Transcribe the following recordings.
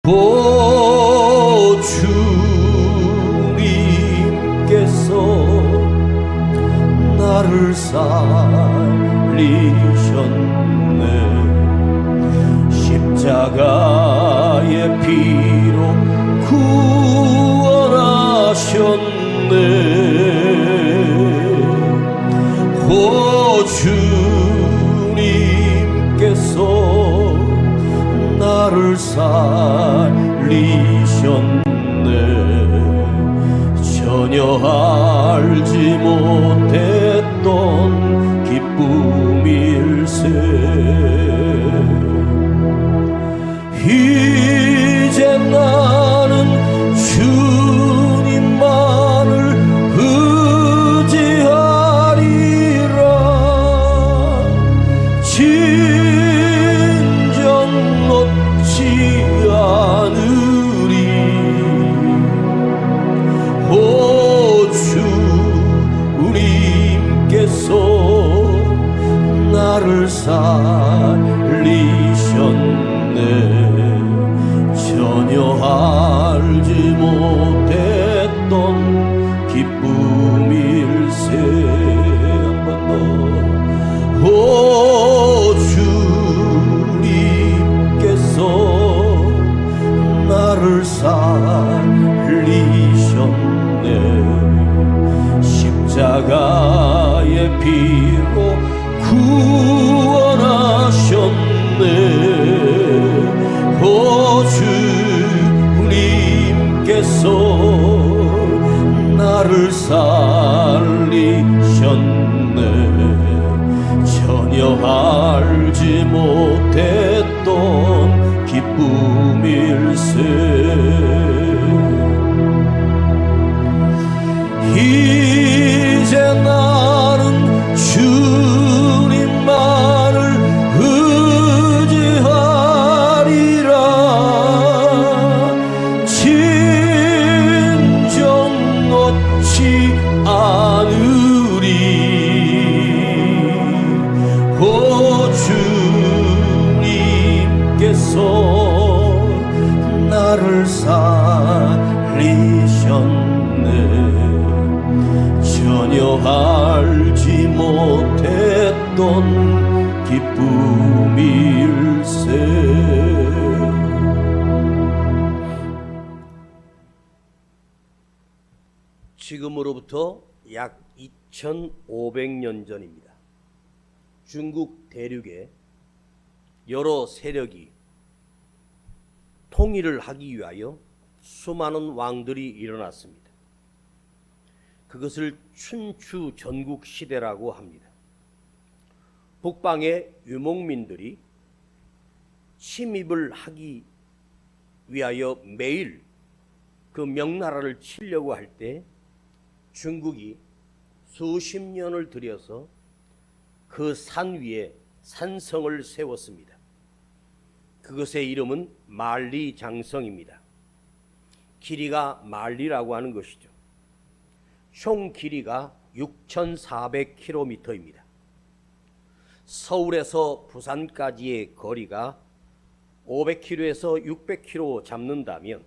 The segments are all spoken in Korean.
오 주님께서 나를 살리셨네. 십자가의 피로 구원하셨네. 오 주님께서 나를 살리셨네. 전혀 알지 못했던 기쁨일세. 이제 나는 주님만을 의지하리라. 진정 놓지 않으리. 오 주님께서 나를 살리셨네. 전혀 알지 못했던 기쁨일세. 한 번 더. 오 주님께서 나를 살리셨네. 십자가의 피로 구원하셨네. 오 주님께서 나를 살리셨네. 전혀 알지 못했던 기쁨일세. 이제 나는 주님만을 의지하리라. 진정 놓지 않으리. 오 주님께서 나를 살리셨네. 전혀 알지 못했던 기쁨일세. 지금으로부터 약 2500년 전입니다. 중국 대륙에 여러 세력이 통일을 하기 위하여 수많은 왕들이 일어났습니다. 그것을 춘추 전국 시대라고 합니다. 북방의 유목민들이 침입을 하기 위하여 매일 그 명나라를 치려고 할 때 중국이 수십 년을 들여서 그 산 위에 산성을 세웠습니다. 그것의 이름은 만리장성입니다. 길이가 만리라고 하는 것이죠. 총 길이가 6,400km입니다. 서울에서 부산까지의 거리가 500km에서 600km 잡는다면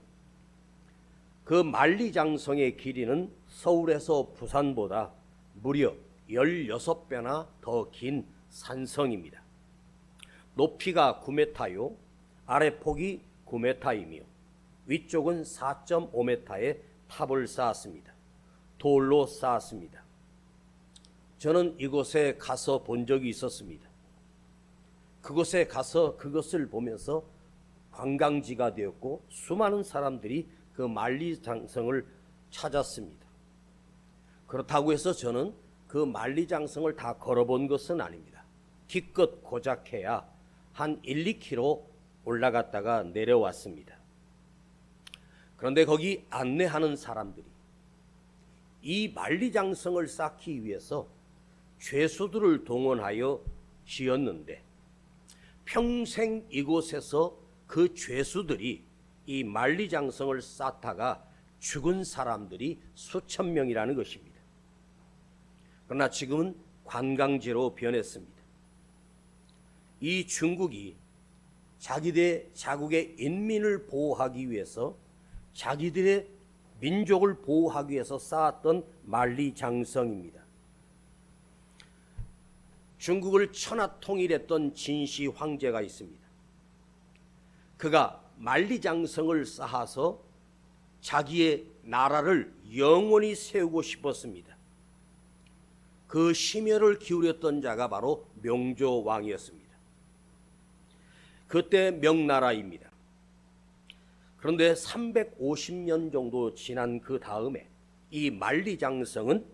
그 만리장성의 길이는 서울에서 부산보다 무려 16배나 더 긴 산성입니다. 높이가 9m요, 아래 폭이 9m이며 위쪽은 4.5m의 탑을 쌓았습니다. 돌로 쌓았습니다. 저는 이곳에 가서 본 적이 있었습니다. 그곳에 가서 그것을 보면서 관광지가 되었고 수많은 사람들이 그 만리장성을 찾았습니다. 그렇다고 해서 저는 그 만리장성을 다 걸어본 것은 아닙니다. 기껏 고작해야 한 1-2km 올라갔다가 내려왔습니다. 그런데 거기 안내하는 사람들이 이 만리장성을 쌓기 위해서 죄수들을 동원하여 지었는데 평생 이곳에서 그 죄수들이 이 만리장성을 쌓다가 죽은 사람들이 수천 명이라는 것입니다. 그러나 지금은 관광지로 변했습니다. 이 중국이 자기들의 자국의 인민을 보호하기 위해서, 자기들의 민족을 보호하기 위해서 쌓았던 만리장성입니다. 중국을 천하통일했던 진시 황제가 있습니다. 그가 만리장성을 쌓아서 자기의 나라를 영원히 세우고 싶었습니다. 그 심혈을 기울였던 자가 바로 명조왕이었습니다. 그때 명나라입니다. 그런데 350년 정도 지난 그 다음에 이 만리장성은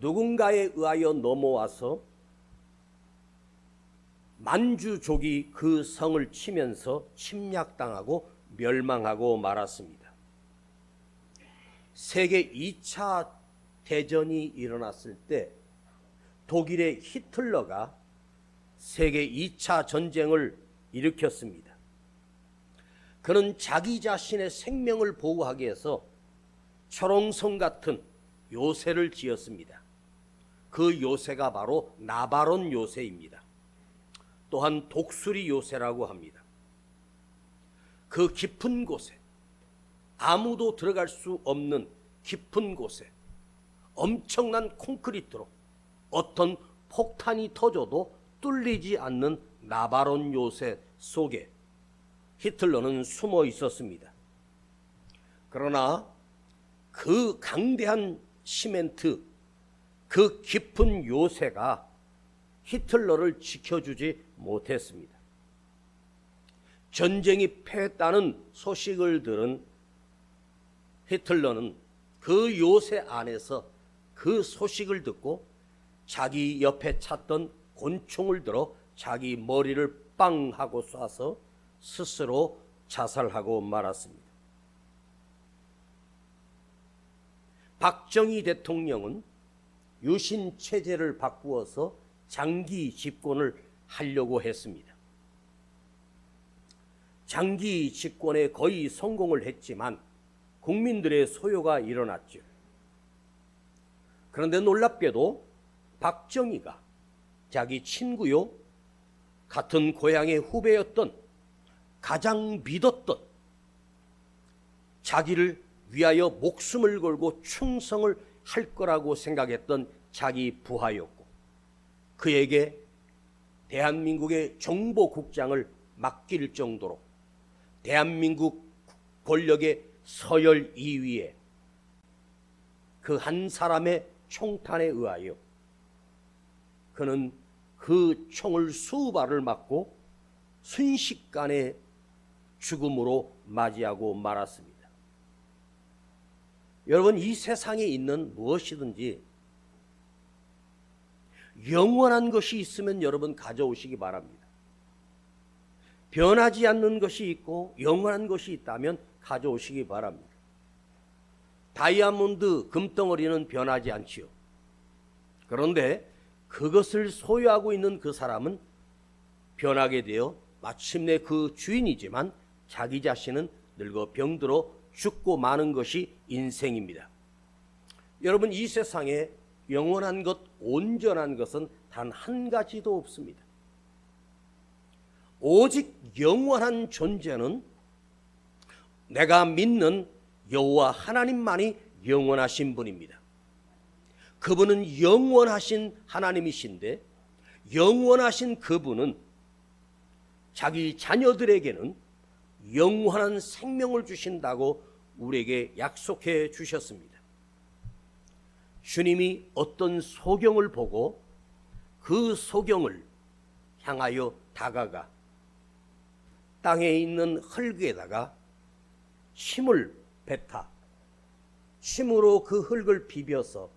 누군가에 의하여 넘어와서 만주족이 그 성을 치면서 침략당하고 멸망하고 말았습니다. 세계 2차 대전이 일어났을 때 독일의 히틀러가 세계 2차 전쟁을 일으켰습니다. 그는 자기 자신의 생명을 보호하기 위해서 철옹성 같은 요새를 지었습니다. 그 요새가 바로 나바론 요새입니다. 또한 독수리 요새라고 합니다. 그 깊은 곳에, 아무도 들어갈 수 없는 깊은 곳에 엄청난 콘크리트로 어떤 폭탄이 터져도 뚫리지 않는 나바론 요새 속에 히틀러는 숨어 있었습니다. 그러나 그 강대한 시멘트, 그 깊은 요새가 히틀러를 지켜주지 못했습니다. 전쟁이 패했다는 소식을 들은 히틀러는 그 요새 안에서 그 소식을 듣고 자기 옆에 찼던 권총을 들어 자기 머리를 빵 하고 쏴서 스스로 자살하고 말았습니다. 박정희 대통령은 유신 체제를 바꾸어서 장기 집권을 하려고 했습니다. 장기 집권에 거의 성공을 했지만 국민들의 소요가 일어났죠. 그런데 놀랍게도 박정희가 자기 친구요, 같은 고향의 후배였던, 가장 믿었던, 자기를 위하여 목숨을 걸고 충성을 할 거라고 생각했던 자기 부하였고, 그에게 대한민국의 정보국장을 맡길 정도로 대한민국 권력의 서열 2위에 그 한 사람의 총탄에 의하여 그는 그 총을 수발을 맞고 순식간에 죽음으로 맞이하고 말았습니다. 여러분, 이 세상에 있는 무엇이든지 영원한 것이 있으면 여러분 가져오시기 바랍니다. 변하지 않는 것이 있고 영원한 것이 있다면 가져오시기 바랍니다. 다이아몬드, 금덩어리는 변하지 않지요. 그런데 그것을 소유하고 있는 그 사람은 변하게 되어 마침내 그 주인이지만 자기 자신은 늙어 병들어 죽고 마는 것이 인생입니다. 여러분, 이 세상에 영원한 것, 온전한 것은 단 한 가지도 없습니다. 오직 영원한 존재는 내가 믿는 여호와 하나님만이 영원하신 분입니다. 그분은 영원하신 하나님이신데, 영원하신 그분은 자기 자녀들에게는 영원한 생명을 주신다고 우리에게 약속해 주셨습니다. 주님이 어떤 소경을 보고 그 소경을 향하여 다가가 땅에 있는 흙에다가 침을 뱉어 침으로 그 흙을 비벼서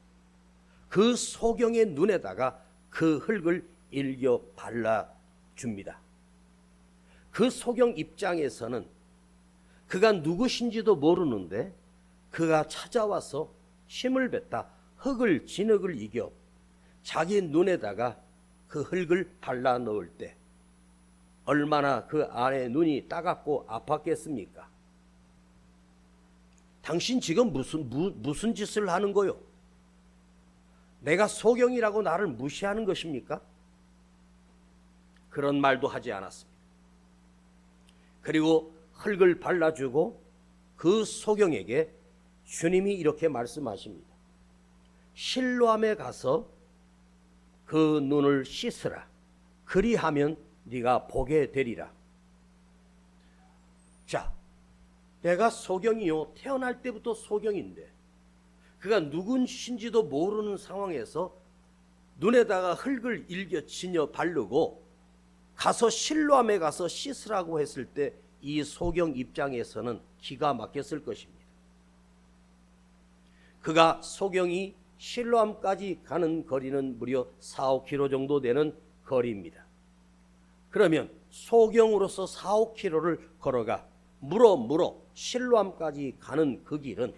그 소경의 눈에다가 그 흙을 일겨 발라줍니다. 그 소경 입장에서는 그가 누구신지도 모르는데 그가 찾아와서 침을 뱉다 흙을 진흙을 이겨 자기 눈에다가 그 흙을 발라 넣을 때 얼마나 그 안에 눈이 따갑고 아팠겠습니까? 당신 지금 무슨 짓을 하는 거요? 내가 소경이라고 나를 무시하는 것입니까? 그런 말도 하지 않았습니다. 그리고 흙을 발라주고 그 소경에게 주님이 이렇게 말씀하십니다. 실로암에 가서 그 눈을 씻으라. 그리하면 네가 보게 되리라. 자, 내가 소경이요, 태어날 때부터 소경인데 그가 누군신지도 모르는 상황에서 눈에다가 흙을 일겨 지녀 바르고 가서 실로암에 가서 씻으라고 했을 때 이 소경 입장에서는 기가 막혔을 것입니다. 그가 소경이 실로암까지 가는 거리는 무려 4-5km 정도 되는 거리입니다. 그러면 소경으로서 4-5km를 걸어가 물어 실로암까지 가는 그 길은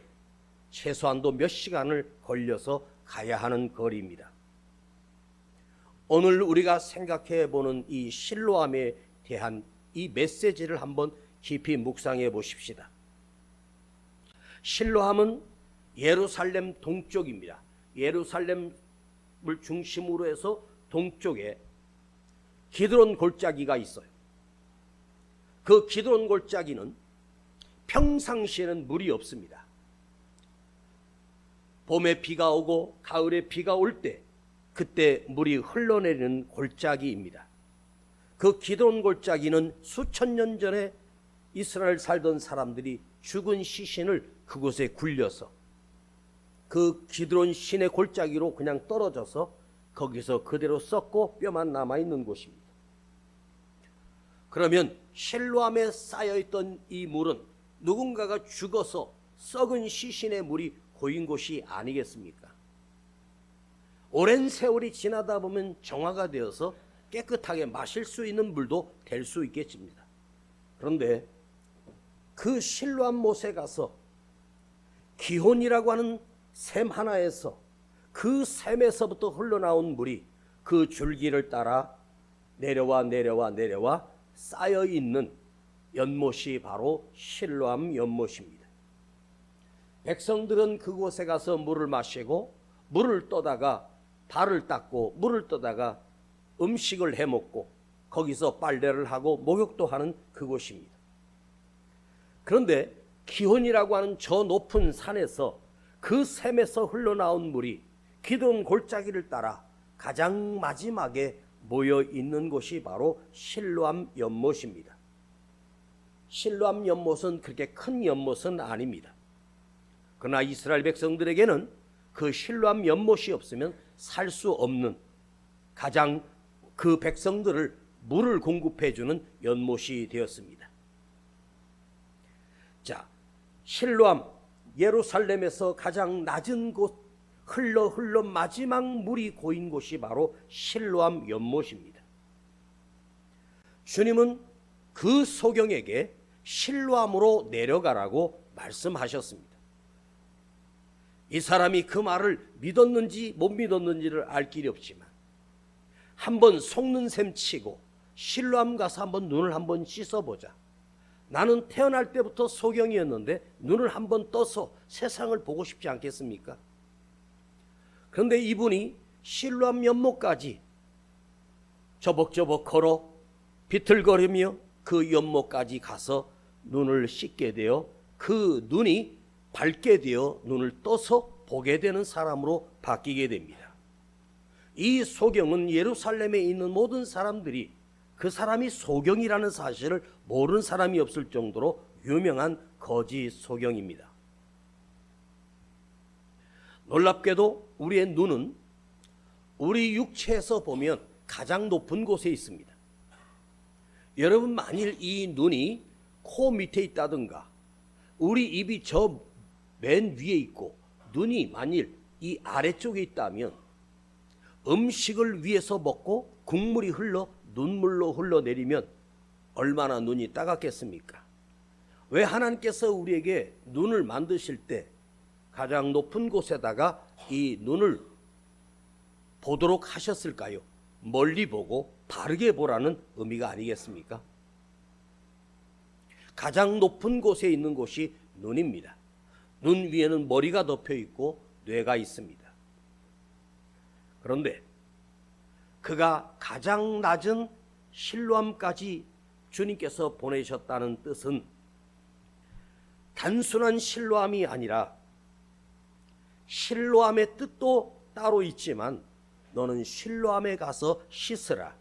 최소한도 몇 시간을 걸려서 가야 하는 거리입니다. 오늘 우리가 생각해 보는 이 실로암에 대한 이 메시지를 한번 깊이 묵상해 보십시다. 실로암은 예루살렘 동쪽입니다. 예루살렘을 중심으로 해서 동쪽에 기드론 골짜기가 있어요. 그 기드론 골짜기는 평상시에는 물이 없습니다. 봄에 비가 오고 가을에 비가 올 때 그때 물이 흘러내리는 골짜기입니다. 그 기드론 골짜기는 수천 년 전에 이스라엘 살던 사람들이 죽은 시신을 그곳에 굴려서 그 기드론 신의 골짜기로 그냥 떨어져서 거기서 그대로 썩고 뼈만 남아있는 곳입니다. 그러면 실로암에 쌓여있던 이 물은 누군가가 죽어서 썩은 시신의 물이 고인 곳이 아니겠습니까? 오랜 세월이 지나다 보면 정화가 되어서 깨끗하게 마실 수 있는 물도 될 수 있겠습니다. 그런데 그 실로암 못에 가서 기혼이라고 하는 샘 하나에서 그 샘에서부터 흘러나온 물이 그 줄기를 따라 내려와 쌓여있는 연못이 바로 실로암 연못입니다. 백성들은 그곳에 가서 물을 마시고 물을 떠다가 발을 닦고 물을 떠다가 음식을 해먹고 거기서 빨래를 하고 목욕도 하는 그곳입니다. 그런데 기혼이라고 하는 저 높은 산에서 그 샘에서 흘러나온 물이 기드론 골짜기를 따라 가장 마지막에 모여 있는 곳이 바로 실로암 연못입니다. 실로암 연못은 그렇게 큰 연못은 아닙니다. 그러나 이스라엘 백성들에게는 그 실로암 연못이 없으면 살 수 없는, 가장 그 백성들을 물을 공급해 주는 연못이 되었습니다. 자, 실로암, 예루살렘에서 가장 낮은 곳, 흘러 마지막 물이 고인 곳이 바로 실로암 연못입니다. 주님은 그 소경에게 실로암으로 내려가라고 말씀하셨습니다. 이 사람이 그 말을 믿었는지 못 믿었는지를 알 길이 없지만 한번 속는 셈 치고 실로암 가서 한번 눈을 한번 씻어보자. 나는 태어날 때부터 소경이었는데 눈을 한번 떠서 세상을 보고 싶지 않겠습니까? 그런데 이분이 실로암 연못까지 저벅저벅 걸어 비틀거리며 그 연못까지 가서 눈을 씻게 되어 그 눈이 밝게 되어 눈을 떠서 보게 되는 사람으로 바뀌게 됩니다. 이 소경은 예루살렘에 있는 모든 사람들이 그 사람이 소경이라는 사실을 모르는 사람이 없을 정도로 유명한 거짓 소경입니다. 놀랍게도 우리의 눈은 우리 육체에서 보면 가장 높은 곳에 있습니다. 여러분, 만일 이 눈이 코 밑에 있다든가 우리 입이 저 맨 위에 있고 눈이 만일 이 아래쪽에 있다면 음식을 위에서 먹고 국물이 눈물로 흘러내리면 얼마나 눈이 따갑겠습니까? 왜 하나님께서 우리에게 눈을 만드실 때 가장 높은 곳에다가 이 눈을 보도록 하셨을까요? 멀리 보고 바르게 보라는 의미가 아니겠습니까? 가장 높은 곳에 있는 곳이 눈입니다. 눈 위에는 머리가 덮여 있고 뇌가 있습니다. 그런데 그가 가장 낮은 실로암까지 주님께서 보내셨다는 뜻은 단순한 실로암이 아니라 실로암의 뜻도 따로 있지만 너는 실로암에 가서 씻으라.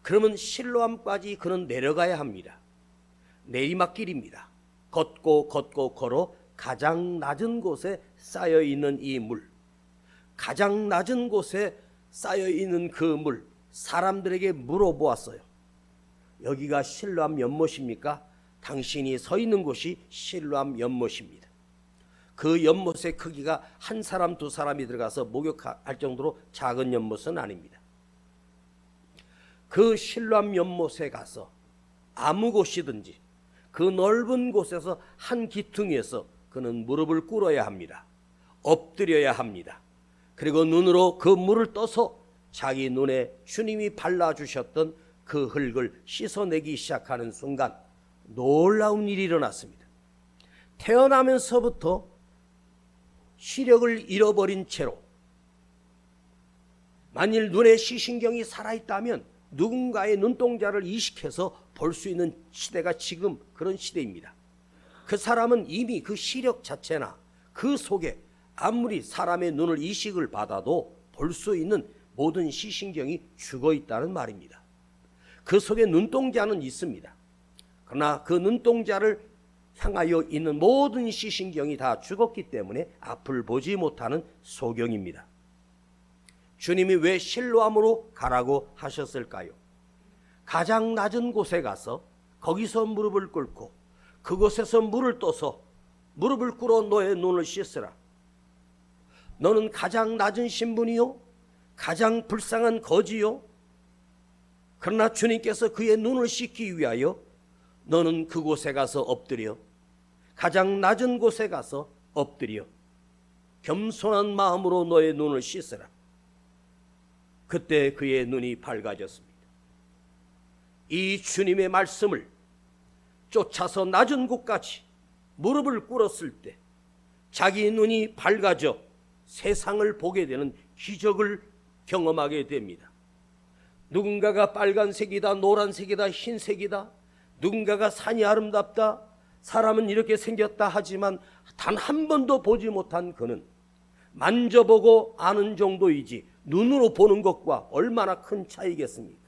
그러면 실로암까지 그는 내려가야 합니다. 내리막길입니다. 걷고 걸어 가장 낮은 곳에 쌓여있는 이 물, 가장 낮은 곳에 쌓여있는 그 물, 사람들에게 물어보았어요. 여기가 실로암 연못입니까? 당신이 서 있는 곳이 실로암 연못입니다. 그 연못의 크기가 한 사람 두 사람이 들어가서 목욕할 정도로 작은 연못은 아닙니다. 그 실로암 연못에 가서 아무 곳이든지 그 넓은 곳에서 한 기퉁이에서 그는 무릎을 꿇어야 합니다. 엎드려야 합니다. 그리고 눈으로 그 물을 떠서 자기 눈에 주님이 발라주셨던 그 흙을 씻어내기 시작하는 순간 놀라운 일이 일어났습니다. 태어나면서부터 시력을 잃어버린 채로 만일 눈의 시신경이 살아있다면 누군가의 눈동자를 이식해서 볼 수 있는 시대가 지금 그런 시대입니다. 그 사람은 이미 그 시력 자체나 그 속에 아무리 사람의 눈을 이식을 받아도 볼 수 있는 모든 시신경이 죽어 있다는 말입니다. 그 속에 눈동자는 있습니다. 그러나 그 눈동자를 향하여 있는 모든 시신경이 다 죽었기 때문에 앞을 보지 못하는 소경입니다. 주님이 왜 실로암으로 가라고 하셨을까요? 가장 낮은 곳에 가서 거기서 무릎을 꿇고 그곳에서 물을 떠서 무릎을 꿇어 너의 눈을 씻으라. 너는 가장 낮은 신분이요, 가장 불쌍한 거지요. 그러나 주님께서 그의 눈을 씻기 위하여 너는 그곳에 가서 엎드려, 가장 낮은 곳에 가서 엎드려 겸손한 마음으로 너의 눈을 씻으라. 그때 그의 눈이 밝아졌습니다. 이 주님의 말씀을 쫓아서 낮은 곳까지 무릎을 꿇었을 때 자기 눈이 밝아져 세상을 보게 되는 기적을 경험하게 됩니다. 누군가가 빨간색이다, 노란색이다, 흰색이다, 누군가가 산이 아름답다, 사람은 이렇게 생겼다 하지만 단 한 번도 보지 못한 그는 만져보고 아는 정도이지 눈으로 보는 것과 얼마나 큰 차이겠습니까?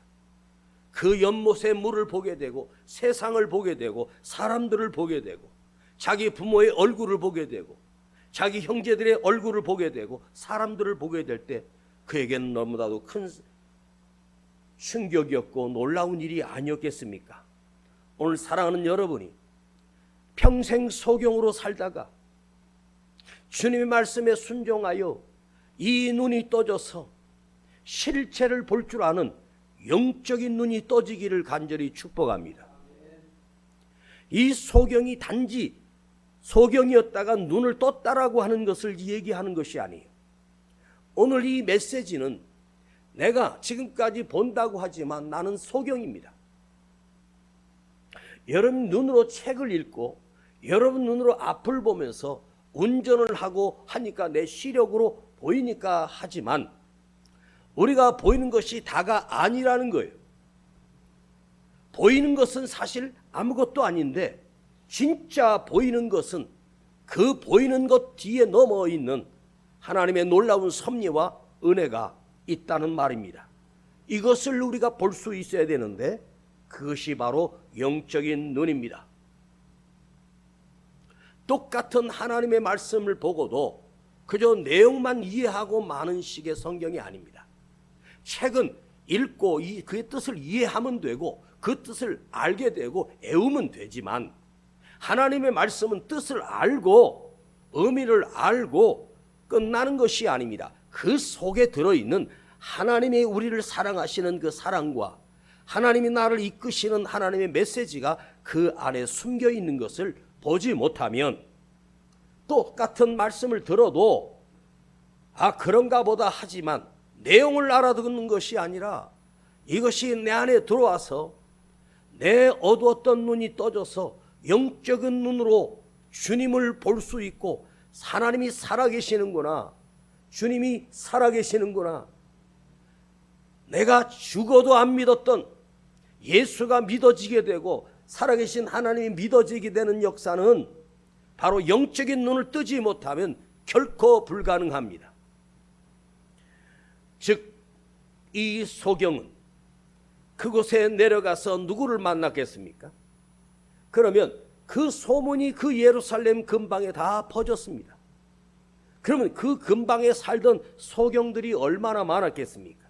그 연못의 물을 보게 되고 세상을 보게 되고 사람들을 보게 되고 자기 부모의 얼굴을 보게 되고 자기 형제들의 얼굴을 보게 되고 사람들을 보게 될 때 그에게는 너무나도 큰 충격이었고 놀라운 일이 아니었겠습니까? 오늘 사랑하는 여러분이 평생 소경으로 살다가 주님의 말씀에 순종하여 이 눈이 떠져서 실체를 볼 줄 아는 영적인 눈이 떠지기를 간절히 축복합니다. 이 소경이 단지 소경이었다가 눈을 떴다라고 하는 것을 얘기하는 것이 아니에요. 오늘 이 메시지는 내가 지금까지 본다고 하지만 나는 소경입니다. 여러분 눈으로 책을 읽고 여러분 눈으로 앞을 보면서 운전을 하고 하니까 내 시력으로 보이니까 하지만 우리가 보이는 것이 다가 아니라는 거예요. 보이는 것은 사실 아무것도 아닌데 진짜 보이는 것은 그 보이는 것 뒤에 넘어 있는 하나님의 놀라운 섭리와 은혜가 있다는 말입니다. 이것을 우리가 볼 수 있어야 되는데 그것이 바로 영적인 눈입니다. 똑같은 하나님의 말씀을 보고도 그저 내용만 이해하고 마는 식의 성경이 아닙니다. 책은 읽고 그의 뜻을 이해하면 되고 그 뜻을 알게 되고 애우면 되지만 하나님의 말씀은 뜻을 알고 의미를 알고 끝나는 것이 아닙니다. 그 속에 들어있는 하나님의 우리를 사랑하시는 그 사랑과 하나님이 나를 이끄시는 하나님의 메시지가 그 안에 숨겨 있는 것을 보지 못하면 똑같은 말씀을 들어도 그런가 보다 하지만 내용을 알아듣는 것이 아니라 이것이 내 안에 들어와서 내 어두웠던 눈이 떠져서 영적인 눈으로 주님을 볼 수 있고 하나님이 살아계시는구나, 주님이 살아계시는구나, 내가 죽어도 안 믿었던 예수가 믿어지게 되고 살아계신 하나님이 믿어지게 되는 역사는 바로 영적인 눈을 뜨지 못하면 결코 불가능합니다. 즉, 이 소경은 그곳에 내려가서 누구를 만났겠습니까? 그러면 그 소문이 그 예루살렘 근방에 다 퍼졌습니다. 그러면 그 근방에 살던 소경들이 얼마나 많았겠습니까?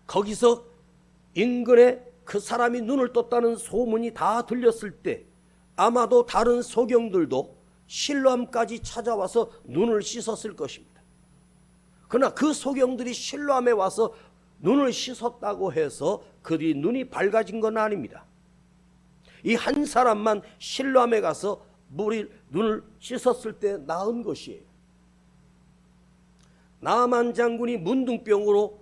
거기서 인근에 그 사람이 눈을 떴다는 소문이 다 들렸을 때 아마도 다른 소경들도 실로암까지 찾아와서 눈을 씻었을 것입니다. 그러나 그 소경들이 실로암에 와서 눈을 씻었다고 해서 그들이 눈이 밝아진 건 아닙니다. 이 한 사람만 실로암에 가서 눈을 씻었을 때 나은 것이에요. 나만 장군이 문둥병으로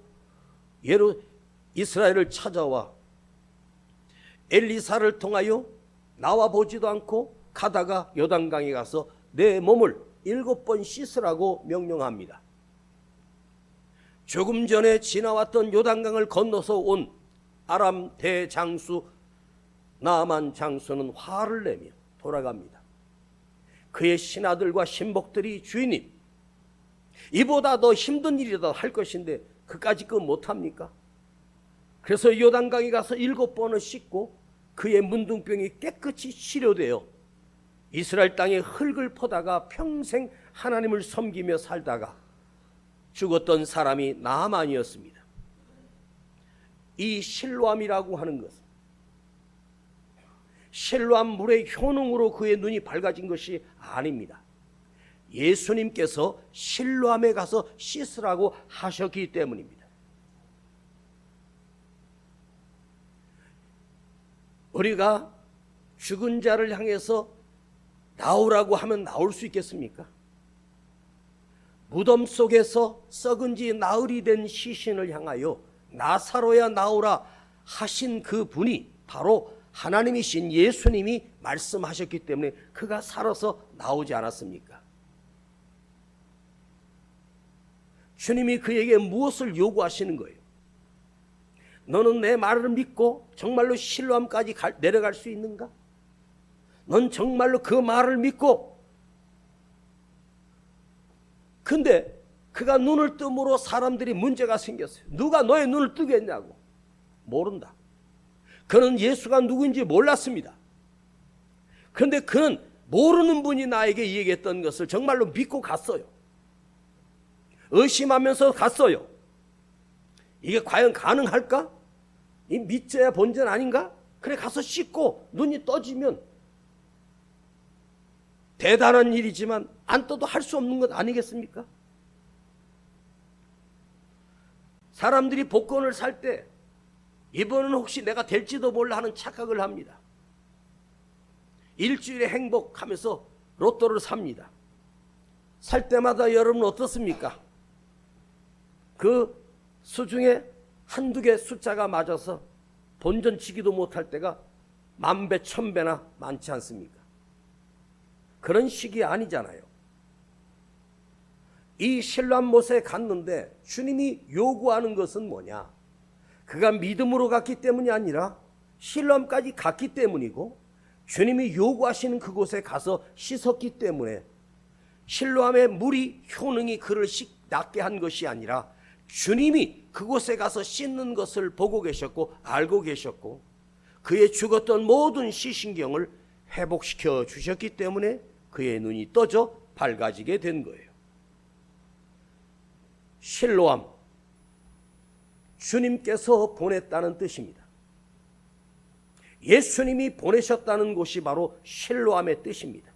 이스라엘을 찾아와 엘리사를 통하여 나와 보지도 않고 가다가 요단강에 가서 내 몸을 7번 씻으라고 명령합니다. 조금 전에 지나왔던 요단강을 건너서 온 아람 대장수 나만 장수는 화를 내며 돌아갑니다. 그의 신하들과 신복들이 주인님, 이보다 더 힘든 일이라도 할 것인데 그까짓 거 못합니까? 그래서 요단강에 가서 7번을 씻고 그의 문둥병이 깨끗이 치료되어 이스라엘 땅에 흙을 퍼다가 평생 하나님을 섬기며 살다가 죽었던 사람이 나아만이었습니다. 이 실로암이라고 하는 것은 실로암 물의 효능으로 그의 눈이 밝아진 것이 아닙니다. 예수님께서 실로암에 가서 씻으라고 하셨기 때문입니다. 우리가 죽은 자를 향해서 나오라고 하면 나올 수 있겠습니까? 무덤 속에서 썩은 지 나흘이 된 시신을 향하여 나사로야 나오라 하신 그 분이 바로 하나님이신 예수님이 말씀하셨기 때문에 그가 살아서 나오지 않았습니까? 주님이 그에게 무엇을 요구하시는 거예요? 너는 내 말을 믿고 정말로 실로암까지 내려갈 수 있는가? 넌 정말로 그 말을 믿고, 근데 그가 눈을 뜸으로 사람들이 문제가 생겼어요. 누가 너의 눈을 뜨겠냐고. 모른다. 그는 예수가 누구인지 몰랐습니다. 그런데 그는 모르는 분이 나에게 얘기했던 것을 정말로 믿고 갔어요. 의심하면서 갔어요. 이게 과연 가능할까? 이 믿져야 본전 아닌가? 그래 가서 씻고 눈이 떠지면 대단한 일이지만 안 떠도 할 수 없는 것 아니겠습니까? 사람들이 복권을 살 때 이번은 혹시 내가 될지도 몰라 하는 착각을 합니다. 일주일의 행복하면서 로또를 삽니다. 살 때마다 여러분 어떻습니까? 그 수중에 한두 개 숫자가 맞아서 본전치기도 못할 때가 10,000배, 1000배나 많지 않습니까? 그런 식이 아니잖아요. 이 실로암못에 갔는데 주님이 요구하는 것은 뭐냐? 그가 믿음으로 갔기 때문이 아니라 실로암까지 갔기 때문이고, 주님이 요구하시는 그곳에 가서 씻었기 때문에 실로암의 물이 효능이 그를 낫게 한 것이 아니라 주님이 그곳에 가서 씻는 것을 보고 계셨고 알고 계셨고 그의 죽었던 모든 시신경을 회복시켜 주셨기 때문에 그의 눈이 떠져 밝아지게 된 거예요. 실로암, 주님께서 보냈다는 뜻입니다. 예수님이 보내셨다는 곳이 바로 실로암의 뜻입니다.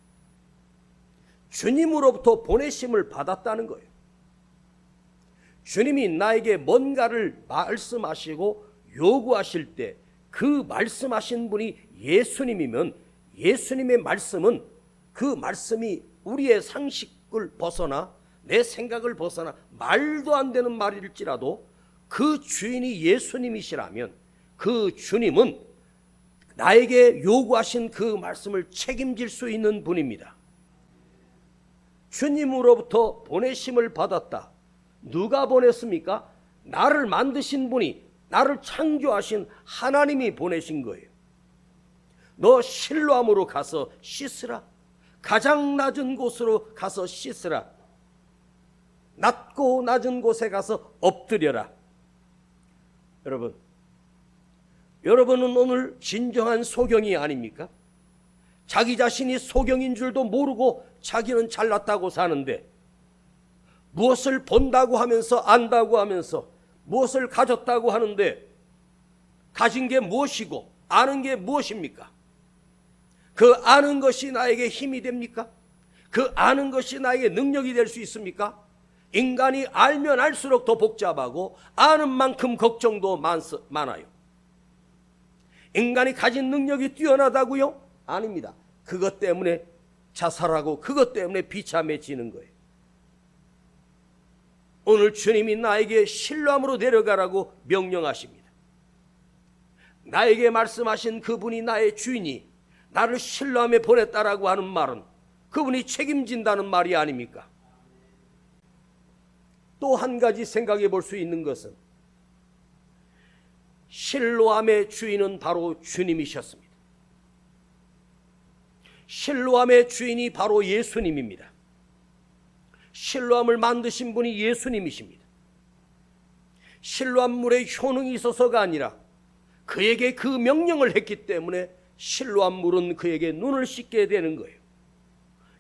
주님으로부터 보내심을 받았다는 거예요. 주님이 나에게 뭔가를 말씀하시고 요구하실 때 그 말씀하신 분이 예수님이면 예수님의 말씀은 그 말씀이 우리의 상식을 벗어나 내 생각을 벗어나 말도 안 되는 말일지라도 그 주인이 예수님이시라면 그 주님은 나에게 요구하신 그 말씀을 책임질 수 있는 분입니다. 주님으로부터 보내심을 받았다. 누가 보냈습니까? 나를 만드신 분이 나를 창조하신 하나님이 보내신 거예요. 너 실로암으로 가서 씻으라. 가장 낮은 곳으로 가서 씻으라. 낮고 낮은 곳에 가서 엎드려라. 여러분은 오늘 진정한 소경이 아닙니까? 자기 자신이 소경인 줄도 모르고 자기는 잘났다고 사는데, 무엇을 본다고 하면서 안다고 하면서 무엇을 가졌다고 하는데, 가진 게 무엇이고 아는 게 무엇입니까? 그 아는 것이 나에게 힘이 됩니까? 그 아는 것이 나에게 능력이 될 수 있습니까? 인간이 알면 알수록 더 복잡하고 아는 만큼 걱정도 많아요. 인간이 가진 능력이 뛰어나다고요? 아닙니다. 그것 때문에 자살하고 그것 때문에 비참해지는 거예요. 오늘 주님이 나에게 실로암으로 내려가라고 명령하십니다. 나에게 말씀하신 그분이 나의 주인이 나를 실로암에 보냈다라고 하는 말은 그분이 책임진다는 말이 아닙니까? 또 한 가지 생각해 볼 수 있는 것은 실로암의 주인은 바로 주님이셨습니다. 실로암의 주인이 바로 예수님입니다. 실로암을 만드신 분이 예수님이십니다. 실로암 물에 효능이 있어서가 아니라 그에게 그 명령을 했기 때문에 실로암 물은 그에게 눈을 씻게 되는 거예요.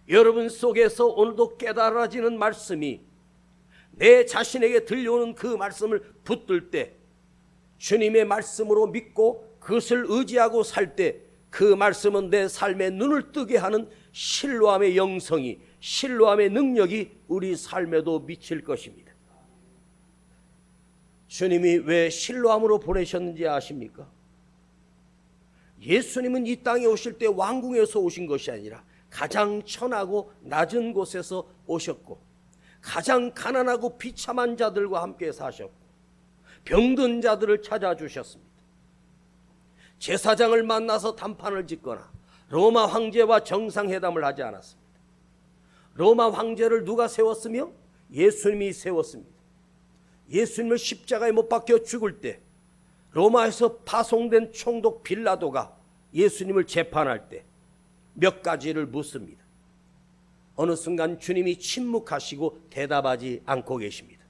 여러분 속에서 오늘도 깨달아지는 말씀이 내 자신에게 들려오는 그 말씀을 붙들 때, 주님의 말씀으로 믿고 그것을 의지하고 살 때 그 말씀은 내 삶에 눈을 뜨게 하는 실로암의 영성이, 실로암의 능력이 우리 삶에도 미칠 것입니다. 주님이 왜 실로암으로 보내셨는지 아십니까? 예수님은 이 땅에 오실 때 왕궁에서 오신 것이 아니라 가장 천하고 낮은 곳에서 오셨고, 가장 가난하고 비참한 자들과 함께 사셨고, 병든 자들을 찾아주셨습니다. 제사장을 만나서 담판을 짓거나 로마 황제와 정상회담을 하지 않았습니다. 로마 황제를 누가 세웠으며? 예수님이 세웠습니다. 예수님을 십자가에 못 박혀 죽을 때 로마에서 파송된 총독 빌라도가 예수님을 재판할 때 몇 가지를 묻습니다. 어느 순간 주님이 침묵하시고 대답하지 않고 계십니다.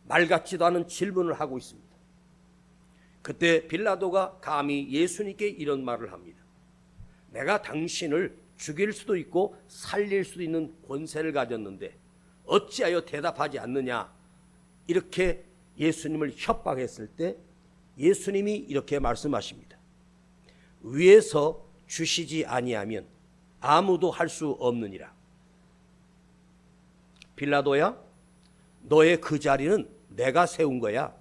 말 같지도 않은 질문을 하고 있습니다. 그때 빌라도가 감히 예수님께 이런 말을 합니다. 내가 당신을 죽일 수도 있고 살릴 수도 있는 권세를 가졌는데 어찌하여 대답하지 않느냐, 이렇게 예수님을 협박했을 때 예수님이 이렇게 말씀하십니다. 위에서 주시지 아니하면 아무도 할 수 없느니라. 빌라도야, 너의 그 자리는 내가 세운 거야.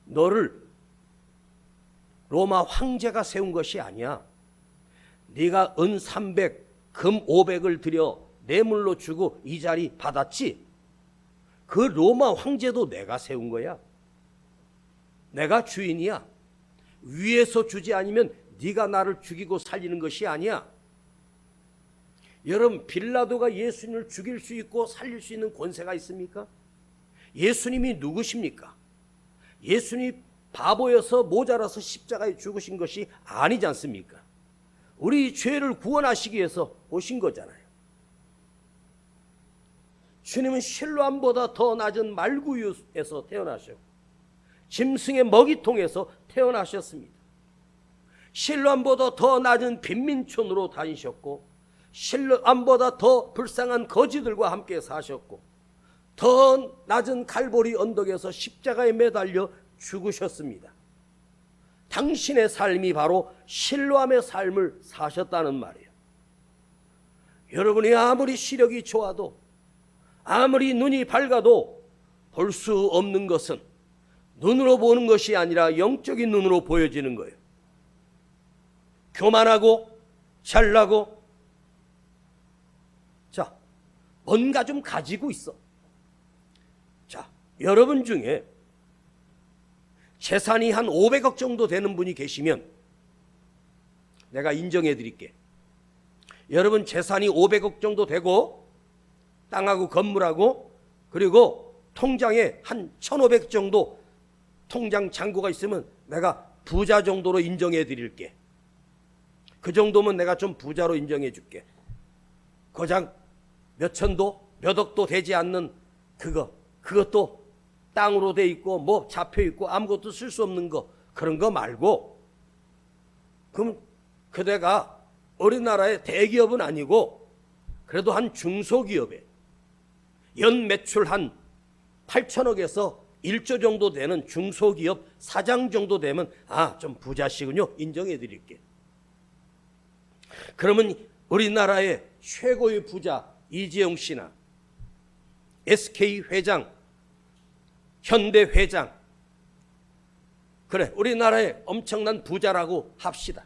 너를 로마 황제가 세운 것이 아니야. 네가 은 300, 금 500을 들여 뇌물로 주고 이 자리 받았지? 그 로마 황제도 내가 세운 거야. 내가 주인이야. 위에서 주지 않으면 네가 나를 죽이고 살리는 것이 아니야. 여러분, 빌라도가 예수님을 죽일 수 있고 살릴 수 있는 권세가 있습니까? 예수님이 누구십니까? 예수님이 바보여서 모자라서 십자가에 죽으신 것이 아니지 않습니까? 우리 죄를 구원하시기 위해서 오신 거잖아요. 주님은 실로암보다 더 낮은 말구유에서 태어나셨고 짐승의 먹이통에서 태어나셨습니다. 실로암보다 더 낮은 빈민촌으로 다니셨고 실로암보다 더 불쌍한 거지들과 함께 사셨고 더 낮은 갈보리 언덕에서 십자가에 매달려 죽으셨습니다. 당신의 삶이 바로 실로암의 삶을 사셨다는 말이에요. 여러분이 아무리 시력이 좋아도 아무리 눈이 밝아도 볼 수 없는 것은 눈으로 보는 것이 아니라 영적인 눈으로 보여지는 거예요. 교만하고 잘나고 자, 뭔가 좀 가지고 있어. 자, 여러분 중에 재산이 한 500억 정도 되는 분이 계시면 내가 인정해 드릴게. 여러분 재산이 500억 정도 되고 땅하고 건물하고 그리고 통장에 한 1,500 정도 통장 잔고가 있으면 내가 부자 정도로 인정해 드릴게. 그 정도면 내가 좀 부자로 인정해 줄게. 고작 몇 천도 몇 억도 되지 않는 그것도 땅으로 돼 있고 뭐 잡혀 있고 아무것도 쓸 수 없는 거, 그런 거 말고, 그럼 그대가 우리나라의 대기업은 아니고 그래도 한 중소기업에 연 매출 한 8천억에서 1조 정도 되는 중소기업 사장 정도 되면 좀 부자시군요, 인정해 드릴게. 그러면 우리나라의 최고의 부자 이재용 씨나 SK 회장, 현대 회장, 그래 우리나라의 엄청난 부자라고 합시다.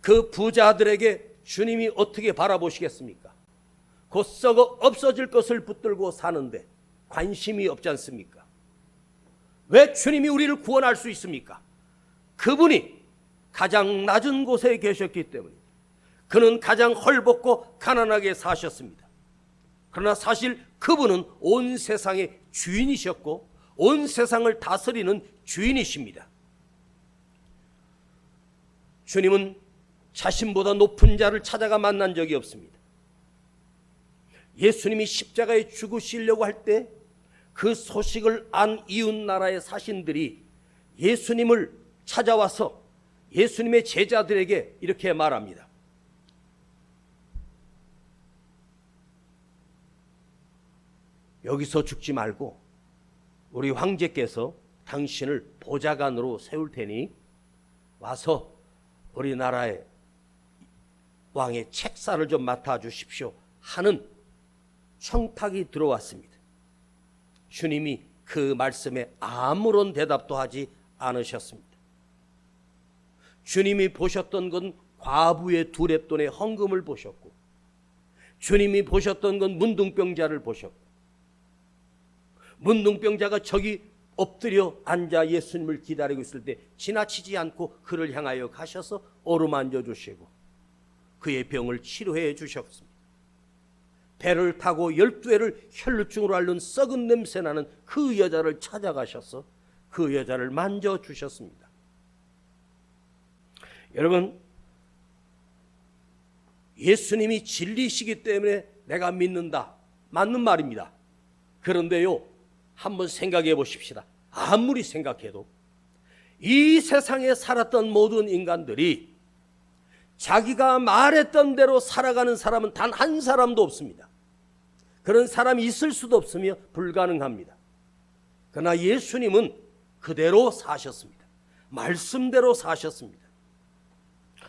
그 부자들에게 주님이 어떻게 바라보시겠습니까? 곧 썩어 없어질 것을 붙들고 사는데 관심이 없지 않습니까? 왜 주님이 우리를 구원할 수 있습니까? 그분이 가장 낮은 곳에 계셨기 때문입니다. 그는 가장 헐벗고 가난하게 사셨습니다. 그러나 사실 그분은 온 세상의 주인이셨고 온 세상을 다스리는 주인이십니다. 주님은 자신보다 높은 자를 찾아가 만난 적이 없습니다. 예수님이 십자가에 죽으시려고 할 때 그 소식을 안 이웃 나라의 사신들이 예수님을 찾아와서 예수님의 제자들에게 이렇게 말합니다. 여기서 죽지 말고 우리 황제께서 당신을 보좌관으로 세울 테니 와서 우리나라의 왕의 책사를 좀 맡아주십시오 하는 청탁이 들어왔습니다. 주님이 그 말씀에 아무런 대답도 하지 않으셨습니다. 주님이 보셨던 건 과부의 두렙돈의 헌금을 보셨고, 주님이 보셨던 건 문둥병자를 보셨고, 문둥병자가 저기 엎드려 앉아 예수님을 기다리고 있을 때 지나치지 않고 그를 향하여 가셔서 어루만져 주시고 그의 병을 치료해 주셨습니다. 배를 타고 12회를 혈루증으로 앓는 썩은 냄새나는 그 여자를 찾아가셔서 그 여자를 만져주셨습니다. 여러분, 예수님이 진리시기 때문에 내가 믿는다, 맞는 말입니다. 그런데요, 한번 생각해 보십시다. 아무리 생각해도 이 세상에 살았던 모든 인간들이 자기가 말했던 대로 살아가는 사람은 단 한 사람도 없습니다. 그런 사람이 있을 수도 없으며 불가능합니다. 그러나 예수님은 그대로 사셨습니다. 말씀대로 사셨습니다.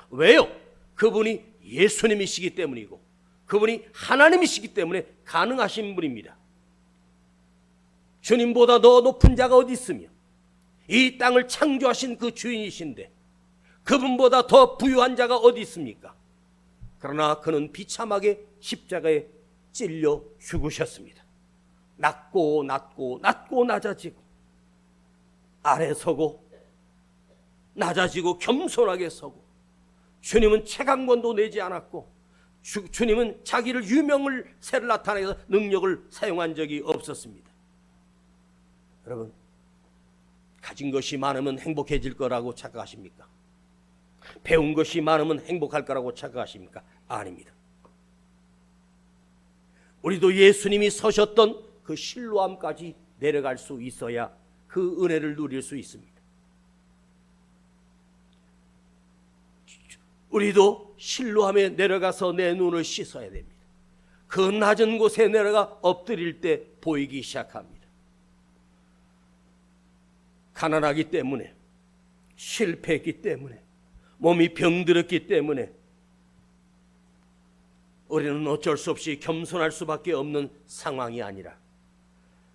왜요? 그분이 예수님이시기 때문이고 그분이 하나님이시기 때문에 가능하신 분입니다. 주님보다 더 높은 자가 어디 있으며 이 땅을 창조하신 그 주인이신데 그분보다 더 부유한 자가 어디 있습니까? 그러나 그는 비참하게 십자가에 찔려 죽으셨습니다. 낮고 낮고 낮고 낮아지고 아래 서고 낮아지고 겸손하게 서고, 주님은 채강권도 내지 않았고 주님은 자기를 유명을 새를 나타내서 능력을 사용한 적이 없었습니다. 여러분, 가진 것이 많으면 행복해질 거라고 착각하십니까? 배운 것이 많으면 행복할 거라고 착각하십니까? 아닙니다. 우리도 예수님이 서셨던 그 실로암까지 내려갈 수 있어야 그 은혜를 누릴 수 있습니다. 우리도 실로암에 내려가서 내 눈을 씻어야 됩니다. 그 낮은 곳에 내려가 엎드릴 때 보이기 시작합니다. 가난하기 때문에, 실패했기 때문에, 몸이 병들었기 때문에 우리는 어쩔 수 없이 겸손할 수밖에 없는 상황이 아니라,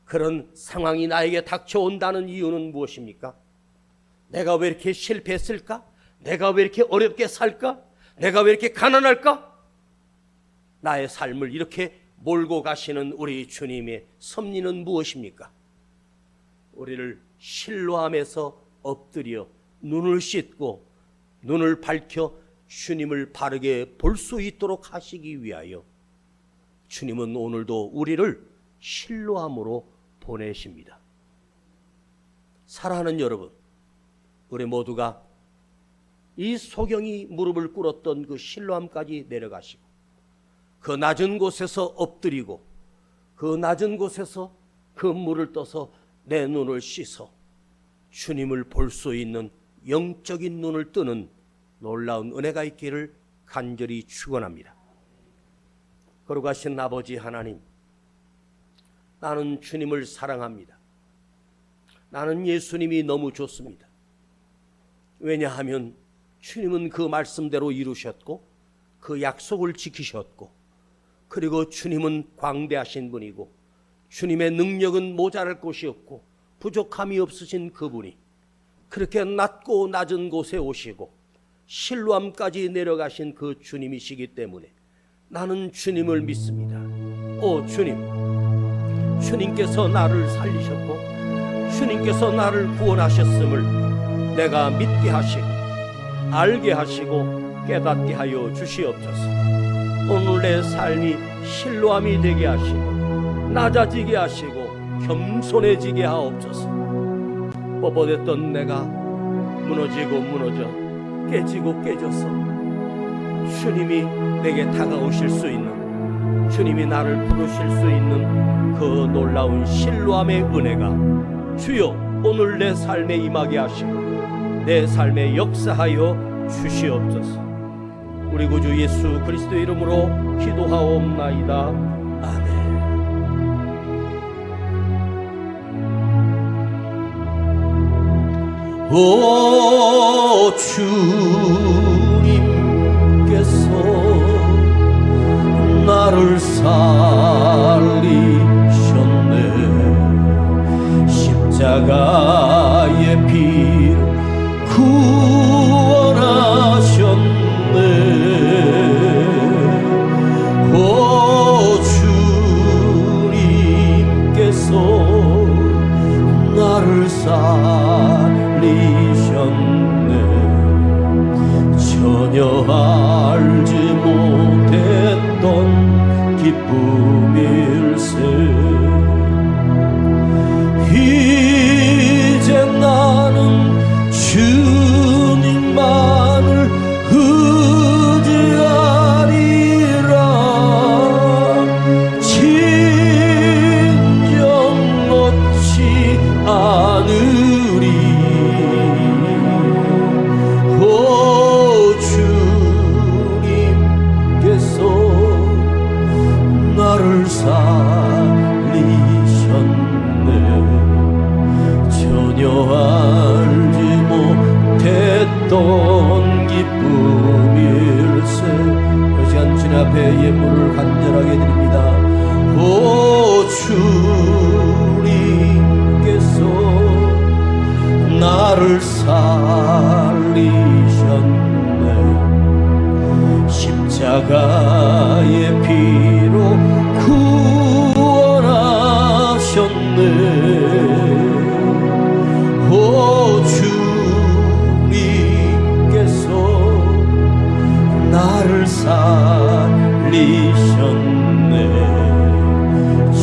그런 상황이 나에게 닥쳐온다는 이유는 무엇입니까? 내가 왜 이렇게 실패했을까? 내가 왜 이렇게 어렵게 살까? 내가 왜 이렇게 가난할까? 나의 삶을 이렇게 몰고 가시는 우리 주님의 섭리는 무엇입니까? 우리를 실로암에서 엎드려 눈을 씻고 눈을 밝혀 주님을 바르게 볼 수 있도록 하시기 위하여 주님은 오늘도 우리를 실로암으로 보내십니다. 사랑하는 여러분, 우리 모두가 이 소경이 무릎을 꿇었던 그 실로암까지 내려가시고 그 낮은 곳에서 엎드리고 그 낮은 곳에서 그 물을 떠서 내 눈을 씻어 주님을 볼 수 있는 영적인 눈을 뜨는 놀라운 은혜가 있기를 간절히 축원합니다. 거룩하신 아버지 하나님, 나는 주님을 사랑합니다. 나는 예수님이 너무 좋습니다. 왜냐하면 주님은 그 말씀대로 이루셨고 그 약속을 지키셨고, 그리고 주님은 광대하신 분이고 주님의 능력은 모자랄 곳이 없고 부족함이 없으신 그분이 그렇게 낮고 낮은 곳에 오시고 실로암까지 내려가신 그 주님이시기 때문에 나는 주님을 믿습니다. 오 주님, 주님께서 나를 살리셨고 주님께서 나를 구원하셨음을 내가 믿게 하시고 알게 하시고 깨닫게 하여 주시옵소서. 오늘 내 삶이 실로암이 되게 하시고 낮아지게 하시고 겸손해지게 하옵소서. 뻣뻣했던 내가 무너지고 무너져 깨지고 깨져서 주님이 내게 다가오실 수 있는, 주님이 나를 부르실 수 있는 그 놀라운 실로암의 은혜가 주여 오늘 내 삶에 임하게 하시고 내 삶에 역사하여 주시옵소서. 우리 구주 예수 그리스도의 이름으로 기도하옵나이다. 아멘. 오 주님께서 나를 살리셨네. 십자가의 피로 구원하셨네. 오 주님께서 나를 살리셨네. 전혀 알지 못했던 기쁨일세. 이제 나는 주님만을 의지하리라. 진정 놓지 않으리. 오 주님께서 나를 살리셨네. 전혀 알지 못했던 기쁨일세. 이 시간 주님 앞에 예물을 간절하게 드립니다. 오 주님께서 나를 살리셨네. 십자가의 피로 구원하셨네. 오 주님께서 나를 살리셨네.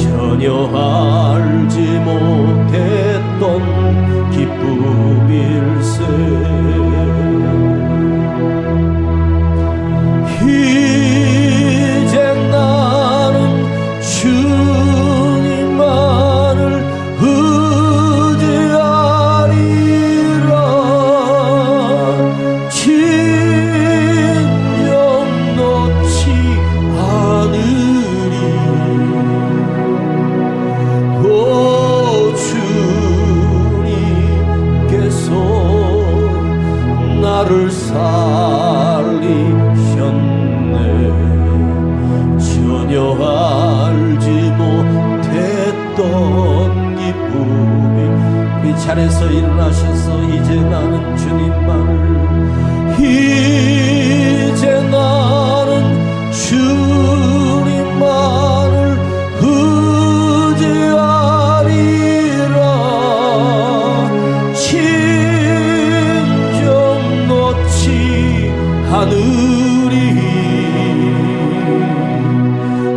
전혀 알지 못했던 기쁨일세. 이제 나는 주님만을 의지하리라. 진정 놓지 않으리. 오 주님께서 나를 살리셨네. 전혀 알지 못했던 기쁨이. 우리 자리에서 일어나셔서 이제 나는 주님만을, 이제 나는 주님만을 의지하리라. 진정 놓지 않으리.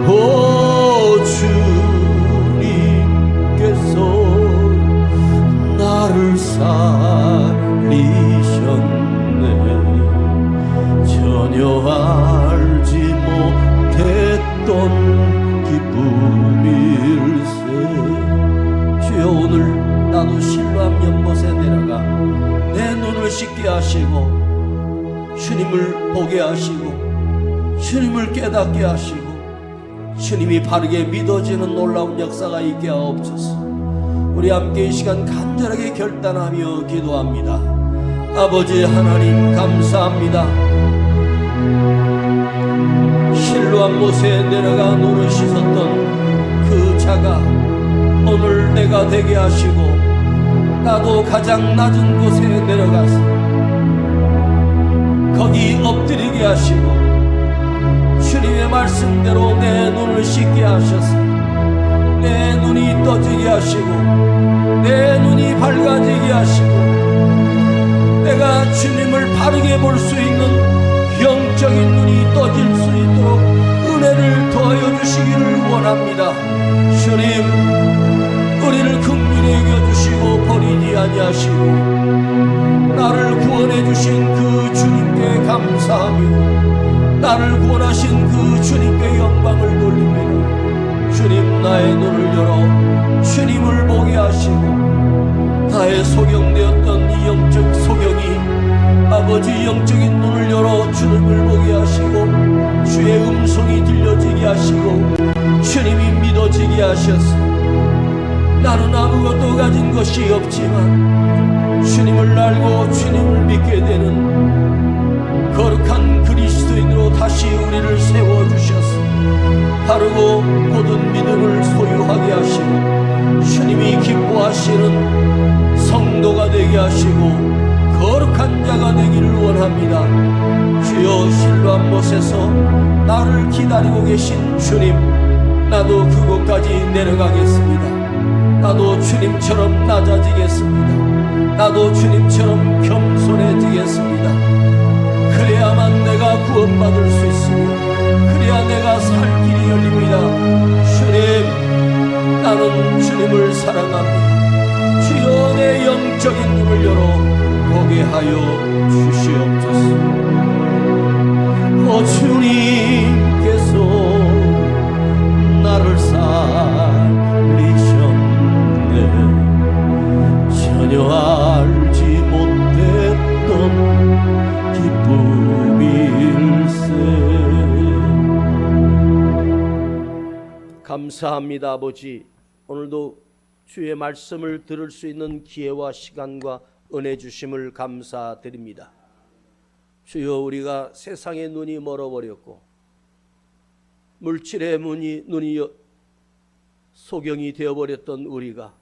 오 주님께서 나를 전혀 알지 못했던 기쁨일세. 주여, 오늘 나도 실로암 연못에 내려가 내 눈을 씻게 하시고 주님을 보게 하시고 주님을 깨닫게 하시고 주님이 바르게 믿어지는 놀라운 역사가 있게 하옵소서. 우리 함께 이 시간 간절하게 결단하며 기도합니다. 아버지 하나님, 감사합니다. 실로암 못에 내려가 눈을 씻었던 그 자가 오늘 내가 되게 하시고 나도 가장 낮은 곳에 내려가서 거기 엎드리게 하시고 주님의 말씀대로 내 눈을 씻게 하셔서 내 눈이 떠지게 하시고 내 눈이 밝아지게 하시고 내가 주님을 바르게 볼 수 있는 영적인 눈이 떠질 수 있도록 은혜를 더하여 주시기를 원합니다. 주님, 우리를 긍휼히 여겨주시고 버리지 아니하시고 나를 구원해 주신 그 주님께 감사하며 나를 구원하신 그 주님께 영광을 돌립니다. 주님, 나의 눈을 열어 주님을 보게 하시고 나의 소경되었던 이 영적 소경이 아버지 영적인 눈을 열어 주님을 보게 하시고 주의 음성이 들려지게 하시고 주님이 믿어지게 하셔서 나는 아무것도 가진 것이 없지만 주님을 알고 주님을 믿게 되는 거룩한 그리스도인으로 다시 우리를 세워주셔서 바르고 모든 믿음을 소유하게 하시고 주님이 기뻐하시는 성도가 되게 하시고 거룩한 자가 되기를 원합니다. 주여, 실로암 못에서 나를 기다리고 계신 주님, 나도 그곳까지 내려가겠습니다. 나도 주님처럼 낮아지겠습니다. 나도 주님처럼 겸손해지겠습니다. 그래야만 내가 구원받을 수 있으며 그래야 내가 살 길이 열립니다. 주님, 나는 주님을 사랑합니다. 주여, 내 영적인 눈을 열어 보게 하여 주시옵소서. 주님께서 나를 살리셨네. 전혀 알지 못했던 기쁨일세. 감사합니다. 아버지, 오늘도 주의 말씀을 들을 수 있는 기회와 시간과 은혜 주심을 감사드립니다. 주여, 우리가 세상의 눈이 멀어버렸고 물질의 눈이 소경이 되어버렸던 우리가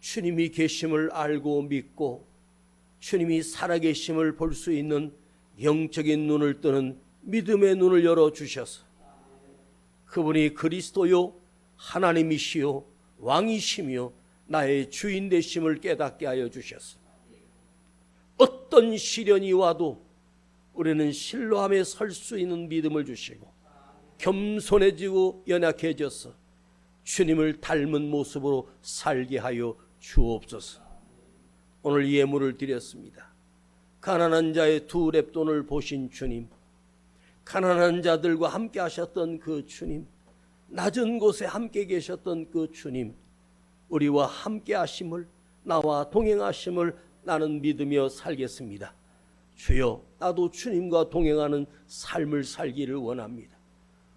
주님이 계심을 알고 믿고 주님이 살아계심을 볼 수 있는 영적인 눈을 뜨는 믿음의 눈을 열어주셔서 그분이 그리스도요 하나님이시요 왕이시며 나의 주인 되심을 깨닫게 하여 주셨습니다. 어떤 시련이 와도 우리는 실로암에 설 수 있는 믿음을 주시고 겸손해지고 연약해져서 주님을 닮은 모습으로 살게 하여 주옵소서. 오늘 예물을 드렸습니다. 가난한 자의 두 렙돈을 보신 주님, 가난한 자들과 함께 하셨던 그 주님, 낮은 곳에 함께 계셨던 그 주님, 우리와 함께 하심을, 나와 동행하심을 나는 믿으며 살겠습니다. 주여, 나도 주님과 동행하는 삶을 살기를 원합니다.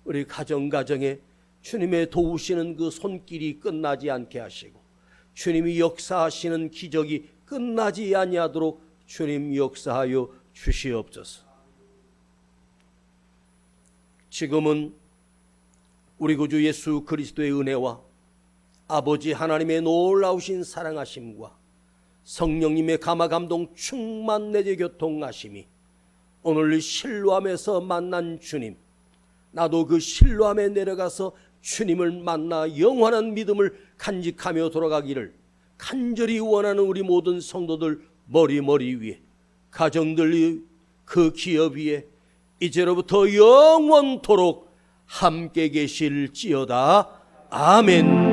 우리 가정에 주님의 도우시는 그 손길이 끝나지 않게 하시고 주님이 역사하시는 기적이 끝나지 아니하도록 주님 역사하여 주시옵소서. 지금은 우리 구주 예수 그리스도의 은혜와 아버지 하나님의 놀라우신 사랑하심과 성령님의 감화감동 충만 내재 교통하심이 오늘 실로암에서 만난 주님, 나도 그 실로암에 내려가서 주님을 만나 영원한 믿음을 간직하며 돌아가기를 간절히 원하는 우리 모든 성도들 머리 위에, 가정들 그 기업 위에 이제로부터 영원토록 함께 계실지어다. 아멘.